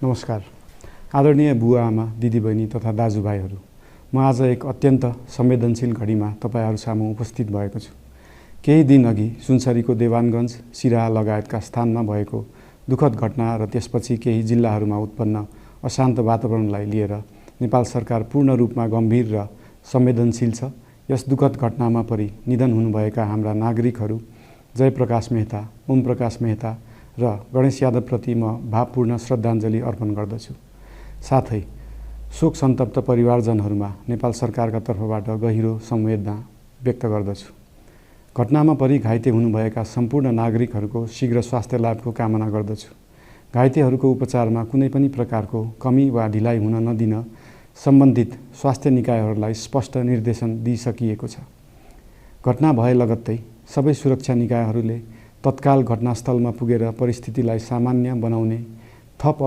नमस्कार। आदरणीय बुवा आमा, दिदीबहिनी तथा दाजुभाइहरू, म आज एक अत्यन्त संवेदनशील घडीमा तपाईहरू सामु उपस्थित भएको छु। केही दिन अघि सुनसरीको देवानगञ्ज, सिराहा लगायतका स्थानमा भएको दुःखद घटना र त्यसपछि केही जिल्लाहरूमा उत्पन्न अशान्त वातावरणलाई लिएर नेपाल सरकार पूर्ण रूपमा गम्भीर र संवेदनशील छ। यस दुःखद घटनामा परि निधन हुनुभएका हाम्रा नागरिकहरू जयप्रकाश मेहता, ओम प्रकाश मेहता र गणेश यादवप्रति म भावपूर्ण श्रद्धाञ्जली अर्पण गर्दछु। साथै शोक सन्तप्त परिवारजनहरूमा नेपाल सरकारका तर्फबाट गहिरो संवेदना व्यक्त गर्दछु। घटनामा परि घाइते हुनुभएका सम्पूर्ण नागरिकहरूको शीघ्र स्वास्थ्य लाभको कामना गर्दछु। घाइतेहरूको उपचारमा कुनै पनि प्रकारको कमी वा ढिलाइ हुन नदिन सम्बन्धित स्वास्थ्य निकायहरूलाई स्पष्ट निर्देशन दिइसकिएको छ। घटना भए लगत्तै सबै सुरक्षा निकायहरूले तत्काल घटनास्थलमा पुगेर परिस्थितिलाई सामान्य बनाउने थप